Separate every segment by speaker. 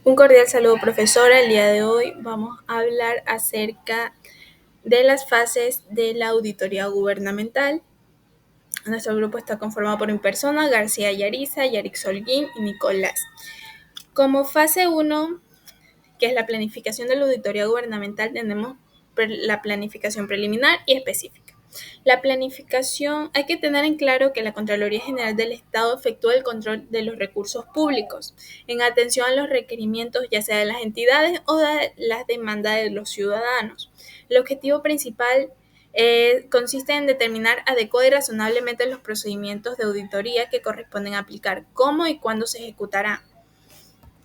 Speaker 1: Un cordial saludo, profesora. El día de hoy vamos a hablar acerca de las fases de la auditoría gubernamental. Nuestro grupo está conformado por mi persona, García Yariza, Yarix Holguín y Nicolás. Como fase 1, que es la planificación de la auditoría gubernamental, tenemos la planificación preliminar y específica. La planificación, hay que tener en claro que la Contraloría General del Estado efectúa el control de los recursos públicos en atención a los requerimientos ya sea de las entidades o de las demandas de los ciudadanos. El objetivo principal consiste en determinar adecuada y razonablemente los procedimientos de auditoría que corresponden aplicar, cómo y cuándo se ejecutará.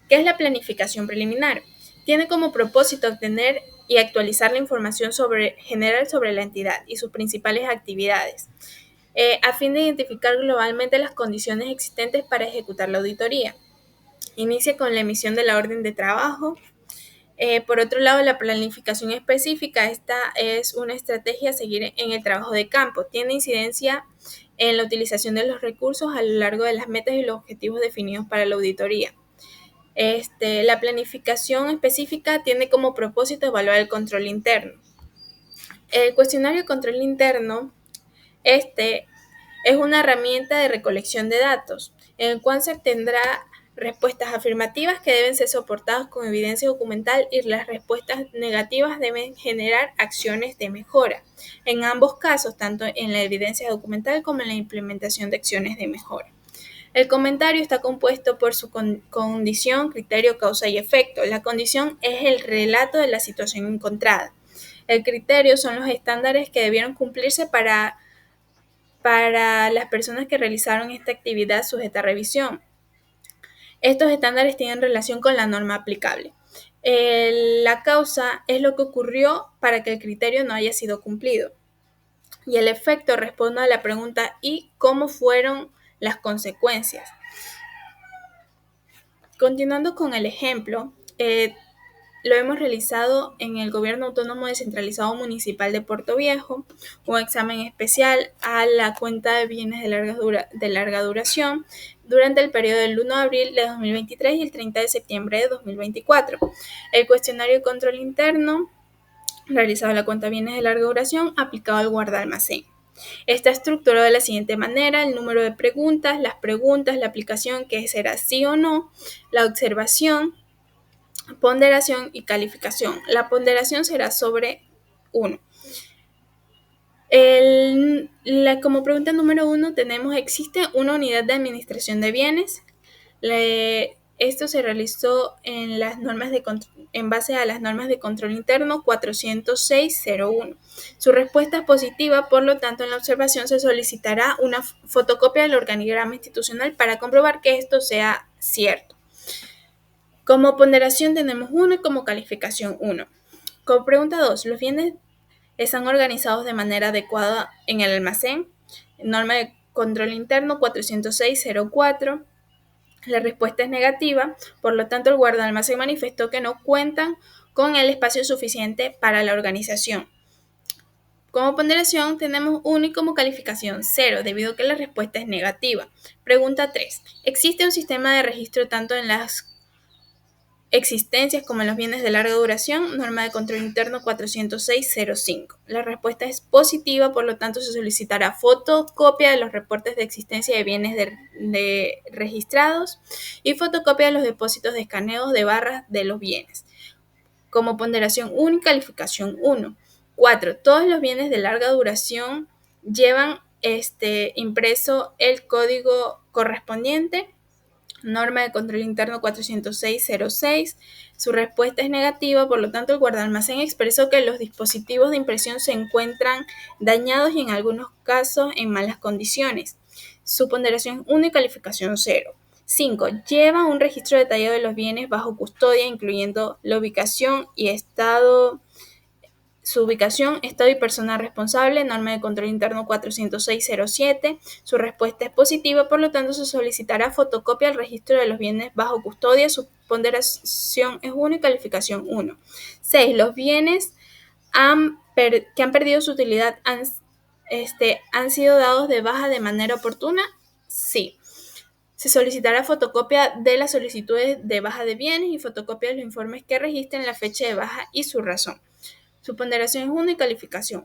Speaker 1: ¿Qué es la planificación preliminar? Tiene como propósito obtener y actualizar la información general sobre la entidad y sus principales actividades, a fin de identificar globalmente las condiciones existentes para ejecutar la auditoría. Inicia con la emisión de la orden de trabajo. Por otro lado, la planificación específica, esta es una estrategia a seguir en el trabajo de campo. Tiene incidencia en la utilización de los recursos a lo largo de las metas y los objetivos definidos para la auditoría. La planificación específica tiene como propósito evaluar el control interno. El cuestionario de control interno es una herramienta de recolección de datos, en el cual se obtendrá respuestas afirmativas que deben ser soportadas con evidencia documental y las respuestas negativas deben generar acciones de mejora. En ambos casos, tanto en la evidencia documental como en la implementación de acciones de mejora. El comentario está compuesto por su condición, criterio, causa y efecto. La condición es el relato de la situación encontrada. El criterio son los estándares que debieron cumplirse para las personas que realizaron esta actividad sujeta a revisión. Estos estándares tienen relación con la norma aplicable. La causa es lo que ocurrió para que el criterio no haya sido cumplido. Y el efecto responde a la pregunta ¿y cómo fueron las consecuencias? Continuando con el ejemplo, lo hemos realizado en el Gobierno Autónomo Descentralizado Municipal de Puerto Viejo, un examen especial a la cuenta de bienes de larga duración durante el periodo del 1 de abril de 2023 y el 30 de septiembre de 2024. El cuestionario de control interno realizado a la cuenta de bienes de larga duración aplicado al guardalmacén. Está estructurado de la siguiente manera: el número de preguntas, la aplicación que será sí o no, la observación, ponderación y calificación. La ponderación será sobre 1. Como pregunta número 1 tenemos, ¿existe una unidad de administración de bienes? Esto se realizó en base a las normas de control interno 406.01. Su respuesta es positiva, por lo tanto en la observación se solicitará una fotocopia del organigrama institucional para comprobar que esto sea cierto. Como ponderación tenemos 1 y como calificación 1. Como pregunta 2, ¿los bienes están organizados de manera adecuada en el almacén? Norma de control interno 406.04. La respuesta es negativa, por lo tanto el guardalmacén manifestó que no cuentan con el espacio suficiente para la organización. Como ponderación tenemos 1 y como calificación 0, debido a que la respuesta es negativa. Pregunta 3. ¿Existe un sistema de registro tanto en las existencias como en los bienes de larga duración? Norma de control interno 406.05. La respuesta es positiva, por lo tanto se solicitará fotocopia de los reportes de existencia de bienes de registrados y fotocopia de los depósitos de escaneos de barras de los bienes. Como ponderación 1 y calificación 1. 4. Todos los bienes de larga duración llevan impreso el código correspondiente. Norma de control interno 406.06. Su respuesta es negativa, por lo tanto el guardalmacén expresó que los dispositivos de impresión se encuentran dañados y en algunos casos en malas condiciones. Su ponderación 1 y calificación 0. 5. Lleva un registro detallado de los bienes bajo custodia, incluyendo la ubicación y estado. Su ubicación, estado y persona responsable, norma de control interno 406.07. Su respuesta es positiva, por lo tanto se solicitará fotocopia del registro de los bienes bajo custodia. Su ponderación es 1 y calificación 1. 6. Los bienes que han perdido su utilidad han sido dados de baja de manera oportuna. Sí. Se solicitará fotocopia de las solicitudes de baja de bienes y fotocopia de los informes que registren la fecha de baja y su razón. Su ponderación es 1 y calificación.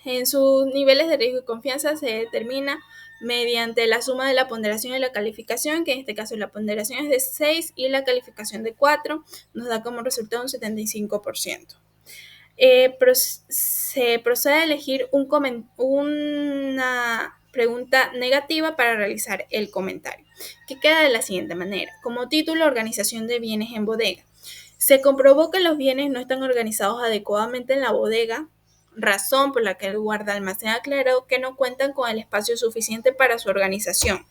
Speaker 1: En sus niveles de riesgo y confianza se determina mediante la suma de la ponderación y la calificación, que en este caso la ponderación es de 6 y la calificación de 4, nos da como resultado un 75%. Se procede a elegir una pregunta negativa para realizar el comentario, que queda de la siguiente manera. Como título, organización de bienes en bodega. Se comprobó que los bienes no están organizados adecuadamente en la bodega, razón por la que el guardaalmacén aclaró que no cuentan con el espacio suficiente para su organización.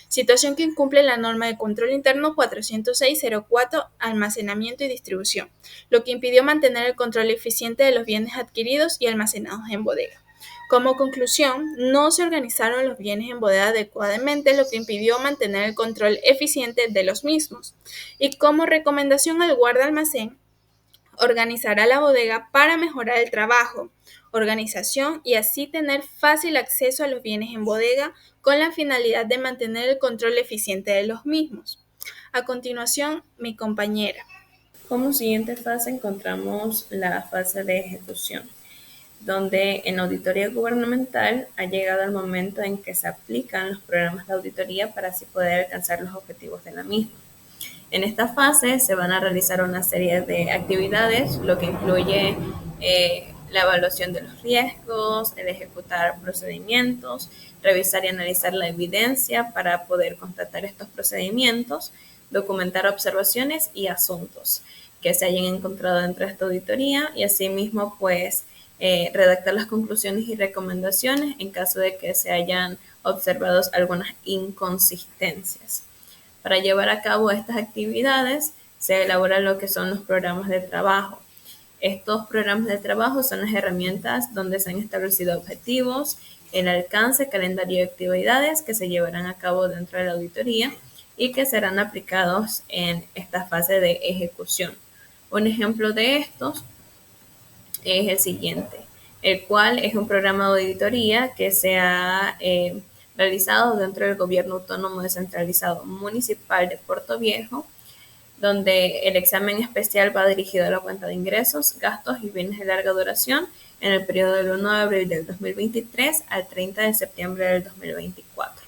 Speaker 1: Situación que incumple la norma de control interno 406.04, almacenamiento y distribución, lo que impidió mantener el control eficiente de los bienes adquiridos y almacenados en bodega. Como conclusión, no se organizaron los bienes en bodega adecuadamente, lo que impidió mantener el control eficiente de los mismos. Y como recomendación al guardaalmacén, organizará la bodega para mejorar el trabajo, organización y así tener fácil acceso a los bienes en bodega con la finalidad de mantener el control eficiente de los mismos. A continuación, mi compañera.
Speaker 2: Como siguiente fase encontramos la fase de ejecución, donde en auditoría gubernamental ha llegado el momento en que se aplican los programas de auditoría para así poder alcanzar los objetivos de la misma. En esta fase se van a realizar una serie de actividades, lo que incluye la evaluación de los riesgos, el ejecutar procedimientos, revisar y analizar la evidencia para poder constatar estos procedimientos, documentar observaciones y asuntos que se hayan encontrado dentro de esta auditoría y asimismo pues redactar las conclusiones y recomendaciones en caso de que se hayan observado algunas inconsistencias. Para llevar a cabo estas actividades se elaboran lo que son los programas de trabajo. Estos programas de trabajo son las herramientas donde se han establecido objetivos, el alcance, calendario de actividades que se llevarán a cabo dentro de la auditoría y que serán aplicados en esta fase de ejecución. Un ejemplo de estos es el siguiente, el cual es un programa de auditoría que se ha realizado dentro del Gobierno Autónomo Descentralizado Municipal de Puerto Viejo, donde el examen especial va dirigido a la cuenta de ingresos, gastos y bienes de larga duración en el periodo del 1 de abril del 2023 al 30 de septiembre del 2024.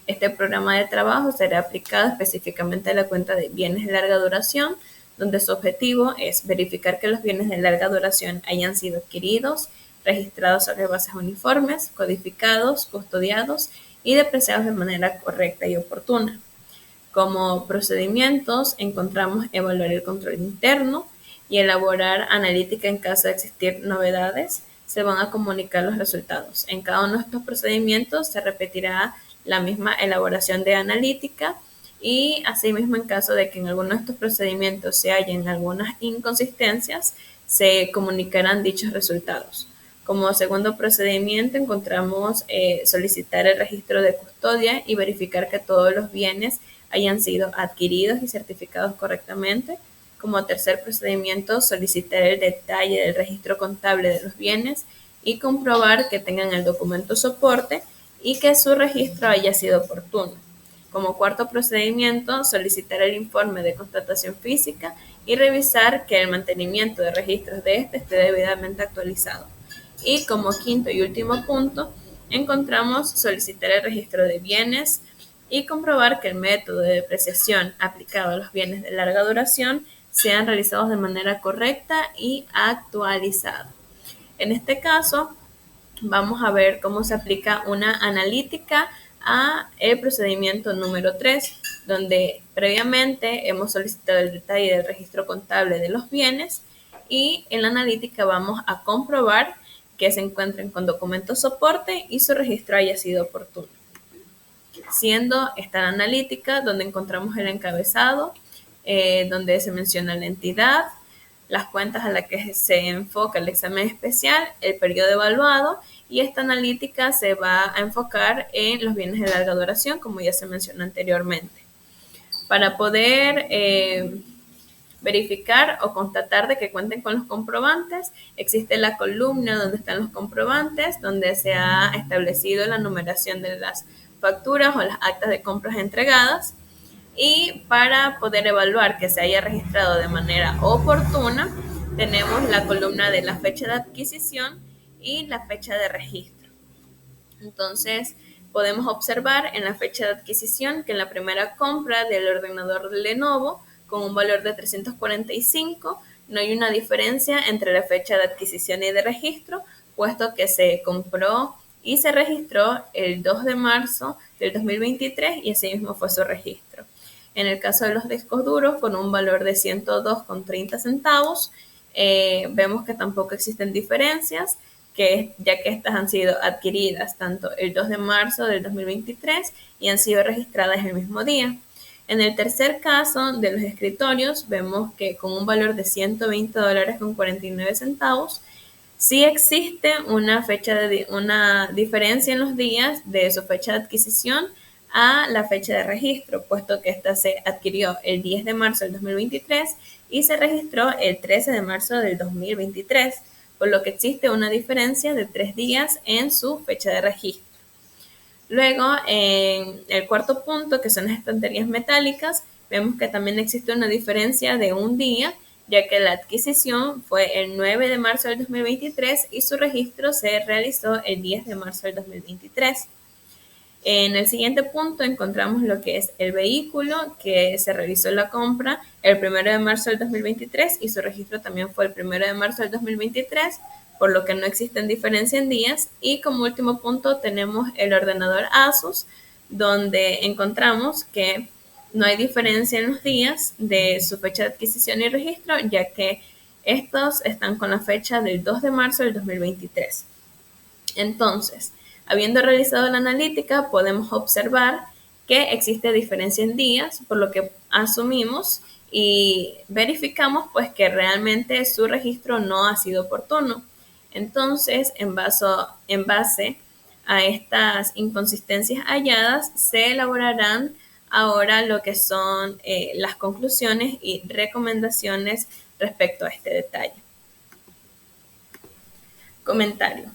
Speaker 2: Este programa de trabajo será aplicado específicamente a la cuenta de bienes de larga duración, donde su objetivo es verificar que los bienes de larga duración hayan sido adquiridos, registrados sobre bases uniformes, codificados, custodiados y depreciados de manera correcta y oportuna. Como procedimientos encontramos evaluar el control interno y elaborar analítica en caso de existir novedades. Se van a comunicar los resultados. En cada uno de estos procedimientos se repetirá la misma elaboración de analítica y asimismo en caso de que en alguno de estos procedimientos se hallen algunas inconsistencias, se comunicarán dichos resultados. Como segundo procedimiento encontramos solicitar el registro de custodia y verificar que todos los bienes hayan sido adquiridos y certificados correctamente. Como tercer procedimiento, solicitar el detalle del registro contable de los bienes y comprobar que tengan el documento soporte y que su registro haya sido oportuno. Como cuarto procedimiento, solicitar el informe de constatación física y revisar que el mantenimiento de registros de este esté debidamente actualizado. Y como quinto y último punto, encontramos solicitar el registro de bienes y comprobar que el método de depreciación aplicado a los bienes de larga duración sean realizados de manera correcta y actualizada. En este caso, vamos a ver cómo se aplica una analítica a el procedimiento número 3, donde previamente hemos solicitado el detalle del registro contable de los bienes y en la analítica vamos a comprobar que se encuentren con documentos soporte y su registro haya sido oportuno. Siendo esta la analítica donde encontramos el encabezado, donde se menciona la entidad, las cuentas a las que se enfoca el examen especial, el periodo evaluado, y esta analítica se va a enfocar en los bienes de larga duración, como ya se mencionó anteriormente. Para poder verificar o constatar de que cuenten con los comprobantes, existe la columna donde están los comprobantes, donde se ha establecido la numeración de las facturas o las actas de compras entregadas. Y para poder evaluar que se haya registrado de manera oportuna, tenemos la columna de la fecha de adquisición y la fecha de registro. Entonces, podemos observar en la fecha de adquisición que en la primera compra del ordenador Lenovo, con un valor de 345, no hay una diferencia entre la fecha de adquisición y de registro, puesto que se compró y se registró el 2 de marzo del 2023 y así mismo fue su registro. En el caso de los discos duros, con un valor de 102,30 centavos, vemos que tampoco existen diferencias, ya que estas han sido adquiridas tanto el 2 de marzo del 2023 y han sido registradas el mismo día. En el tercer caso de los escritorios, vemos que con un valor de $120,49, sí existe una diferencia en los días de su fecha de adquisición a la fecha de registro, puesto que esta se adquirió el 10 de marzo del 2023 y se registró el 13 de marzo del 2023, por lo que existe una diferencia de 3 días en su fecha de registro. Luego, en el cuarto punto, que son las estanterías metálicas, vemos que también existe una diferencia de un día, ya que la adquisición fue el 9 de marzo del 2023 y su registro se realizó el 10 de marzo del 2023. En el siguiente punto encontramos lo que es el vehículo, que se realizó la compra el 1 de marzo del 2023 y su registro también fue el 1 de marzo del 2023, por lo que no existen diferencia en días. Y como último punto tenemos el ordenador Asus, donde encontramos que no hay diferencia en los días de su fecha de adquisición y registro, ya que estos están con la fecha del 2 de marzo del 2023. Entonces, habiendo realizado la analítica, podemos observar que existe diferencia en días, por lo que asumimos y verificamos pues que realmente su registro no ha sido oportuno. Entonces, en base a estas inconsistencias halladas, se elaborarán ahora lo que son las conclusiones y recomendaciones respecto a este detalle. Comentario.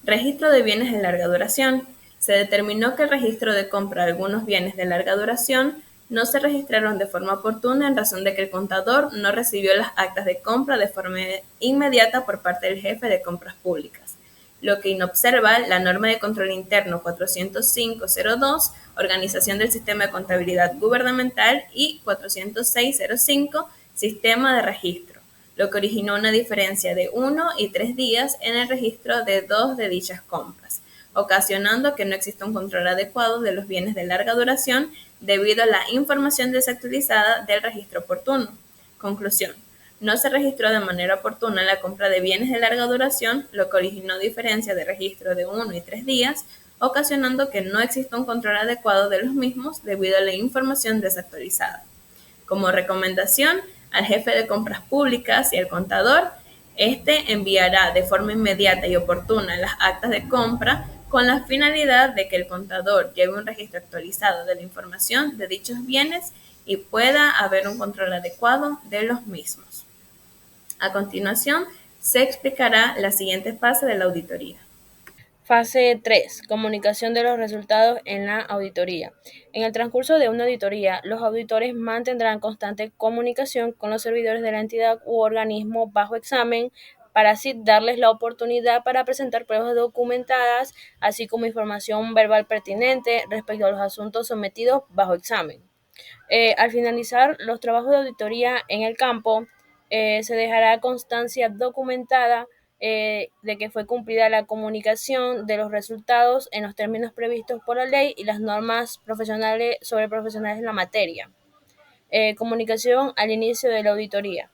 Speaker 2: Registro de bienes de larga duración. Se determinó que el registro de compra de algunos bienes de larga duración no se registraron de forma oportuna en razón de que el contador no recibió las actas de compra de forma inmediata por parte del jefe de compras públicas, lo que inobserva la norma de control interno 405.02, Organización del Sistema de Contabilidad Gubernamental, y 406.05, Sistema de Registro, lo que originó una diferencia de 1 y 3 días en el registro de 2 de dichas compras, ocasionando que no exista un control adecuado de los bienes de larga duración debido a la información desactualizada del registro oportuno. Conclusión. No se registró de manera oportuna la compra de bienes de larga duración, lo que originó diferencia de registro de 1 y 3 días, ocasionando que no exista un control adecuado de los mismos debido a la información desactualizada. Como recomendación, al jefe de compras públicas y al contador, este enviará de forma inmediata y oportuna las actas de compra con la finalidad de que el contador lleve un registro actualizado de la información de dichos bienes y pueda haber un control adecuado de los mismos. A continuación, se explicará la siguiente fase de la auditoría.
Speaker 3: Fase 3. Comunicación de los resultados en la auditoría. En el transcurso de una auditoría, los auditores mantendrán constante comunicación con los servidores de la entidad u organismo bajo examen para así darles la oportunidad para presentar pruebas documentadas, así como información verbal pertinente respecto a los asuntos sometidos bajo examen. Al finalizar los trabajos de auditoría en el campo, se dejará constancia documentada de que fue cumplida la comunicación de los resultados en los términos previstos por la ley y las normas profesionales sobre profesionales en la materia. Comunicación al inicio de la auditoría.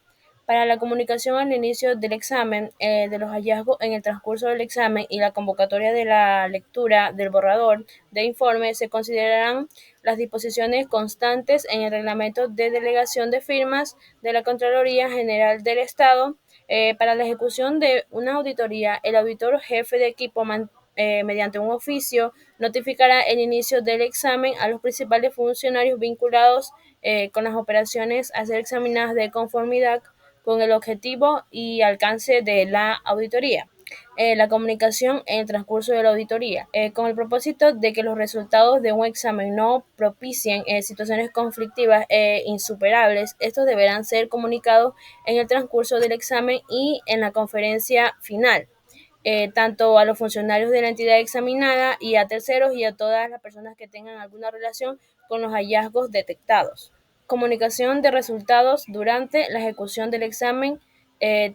Speaker 3: Para la comunicación al inicio del examen, de los hallazgos en el transcurso del examen y la convocatoria de la lectura del borrador de informe, se considerarán las disposiciones constantes en el reglamento de delegación de firmas de la Contraloría General del Estado. Para la ejecución de una auditoría, el auditor jefe de equipo mediante un oficio notificará el inicio del examen a los principales funcionarios vinculados con las operaciones a ser examinadas de conformidad con el objetivo y alcance de la auditoría. La comunicación en el transcurso de la auditoría, con el propósito de que los resultados de un examen no propicien situaciones conflictivas e insuperables. Estos deberán ser comunicados en el transcurso del examen y en la conferencia final, tanto a los funcionarios de la entidad examinada y a terceros y a todas las personas que tengan alguna relación con los hallazgos detectados. Comunicación de resultados durante la ejecución del examen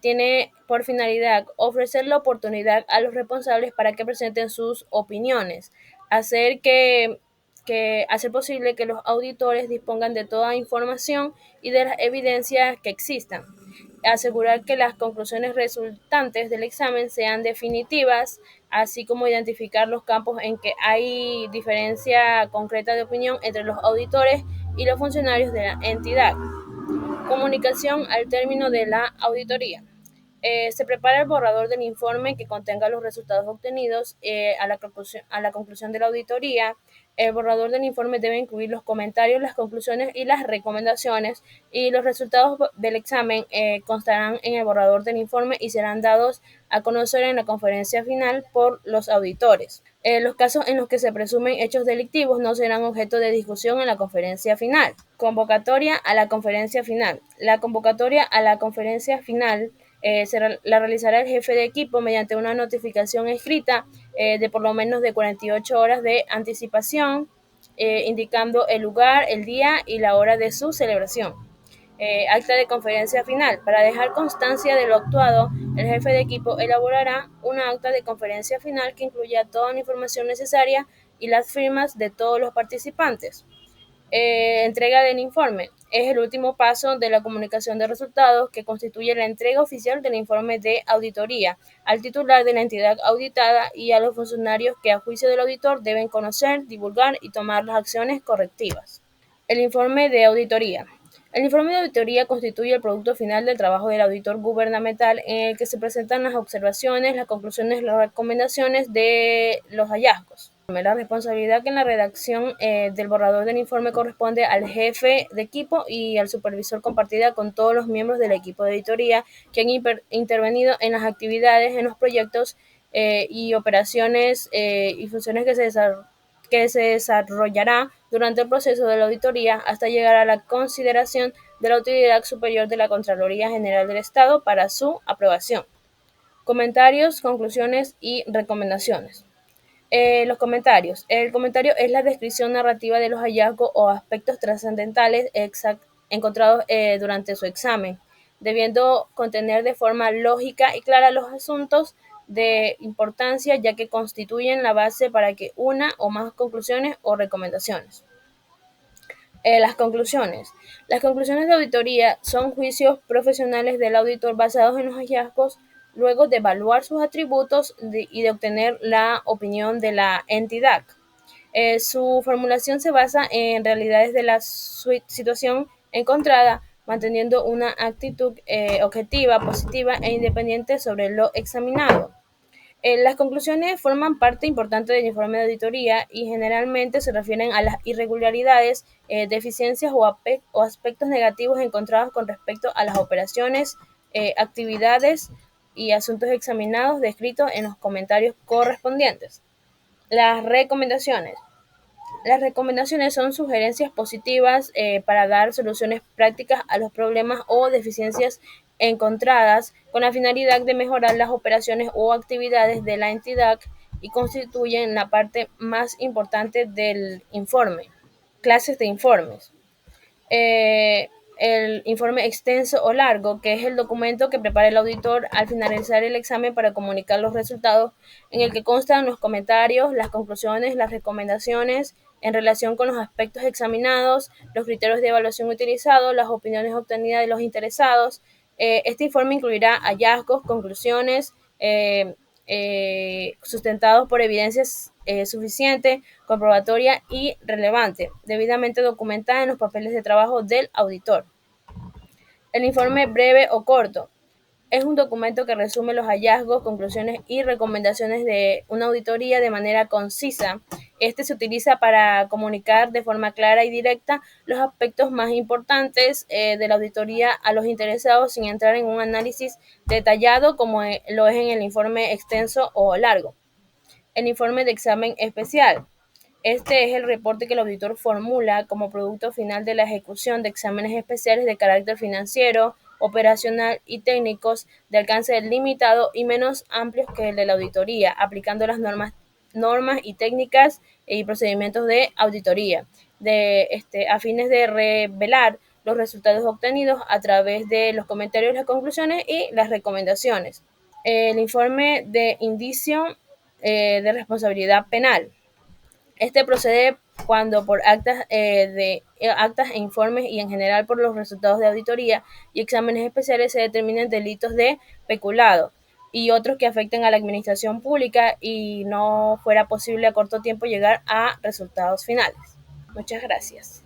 Speaker 3: tiene por finalidad ofrecer la oportunidad a los responsables para que presenten sus opiniones, hacer hacer posible que los auditores dispongan de toda información y de las evidencias que existan, asegurar que las conclusiones resultantes del examen sean definitivas, así como identificar los campos en que hay diferencia concreta de opinión entre los auditores y los funcionarios de la entidad. Comunicación al término de la auditoría. Se prepara el borrador del informe que contenga los resultados obtenidos a la conclusión de la auditoría. El borrador del informe debe incluir los comentarios, las conclusiones y las recomendaciones, y los resultados del examen constarán en el borrador del informe y serán dados a conocer en la conferencia final por los auditores. Los casos en los que se presumen hechos delictivos no serán objeto de discusión en la conferencia final. Convocatoria a la conferencia final. La convocatoria a la conferencia final la realizará el jefe de equipo mediante una notificación escrita de por lo menos de 48 horas de anticipación, indicando el lugar, el día y la hora de su celebración. Acta de conferencia final. Para dejar constancia de lo actuado, el jefe de equipo elaborará una acta de conferencia final que incluya toda la información necesaria y las firmas de todos los participantes. Entrega del informe. Es el último paso de la comunicación de resultados, que constituye la entrega oficial del informe de auditoría al titular de la entidad auditada y a los funcionarios que, a juicio del auditor, deben conocer, divulgar y tomar las acciones correctivas. El informe de auditoría. El informe de auditoría constituye el producto final del trabajo del auditor gubernamental, en el que se presentan las observaciones, las conclusiones, las recomendaciones de los hallazgos. La responsabilidad en la redacción del borrador del informe corresponde al jefe de equipo y al supervisor, compartida con todos los miembros del equipo de auditoría que han intervenido en las actividades, en los proyectos y operaciones y funciones que se desarrollará durante el proceso de la auditoría hasta llegar a la consideración de la Autoridad Superior de la Contraloría General del Estado para su aprobación. Comentarios, conclusiones y recomendaciones. Los comentarios. El comentario es la descripción narrativa de los hallazgos o aspectos trascendentales encontrados durante su examen, debiendo contener de forma lógica y clara los asuntos de importancia, ya que constituyen la base para que una o más conclusiones o recomendaciones. Las conclusiones. Las conclusiones de auditoría son juicios profesionales del auditor basados en los hallazgos, luego de evaluar sus atributos y de obtener la opinión de la entidad. Su formulación se basa en realidades de la situación encontrada, manteniendo una actitud objetiva, positiva e independiente sobre lo examinado. Las conclusiones forman parte importante del informe de auditoría y generalmente se refieren a las irregularidades, deficiencias o aspectos negativos encontrados con respecto a las operaciones, actividades y asuntos examinados descritos en los comentarios correspondientes. Las recomendaciones. Las recomendaciones son sugerencias positivas para dar soluciones prácticas a los problemas o deficiencias encontradas, con la finalidad de mejorar las operaciones o actividades de la entidad, y constituyen la parte más importante del informe. Clases de informes. El informe extenso o largo, que es el documento que prepara el auditor al finalizar el examen para comunicar los resultados, en el que constan los comentarios, las conclusiones, las recomendaciones en relación con los aspectos examinados, los criterios de evaluación utilizados, las opiniones obtenidas de los interesados. Este informe incluirá hallazgos, conclusiones sustentados por evidencias suficiente, comprobatoria y relevante, debidamente documentada en los papeles de trabajo del auditor. El informe breve o corto. Es un documento que resume los hallazgos, conclusiones y recomendaciones de una auditoría de manera concisa. Este se utiliza para comunicar de forma clara y directa los aspectos más importantes de la auditoría a los interesados sin entrar en un análisis detallado como lo es en el informe extenso o largo. El informe de examen especial. Este es el reporte que el auditor formula como producto final de la ejecución de exámenes especiales de carácter financiero, operacional y técnicos de alcance limitado y menos amplios que el de la auditoría, aplicando las normas y técnicas y procedimientos de auditoría, a fines de revelar los resultados obtenidos a través de los comentarios, las conclusiones y las recomendaciones. El informe de indicio de responsabilidad penal. Este procede cuando por actas e informes y en general por los resultados de auditoría y exámenes especiales se determinen delitos de peculado y otros que afecten a la administración pública y no fuera posible a corto tiempo llegar a resultados finales. Muchas gracias.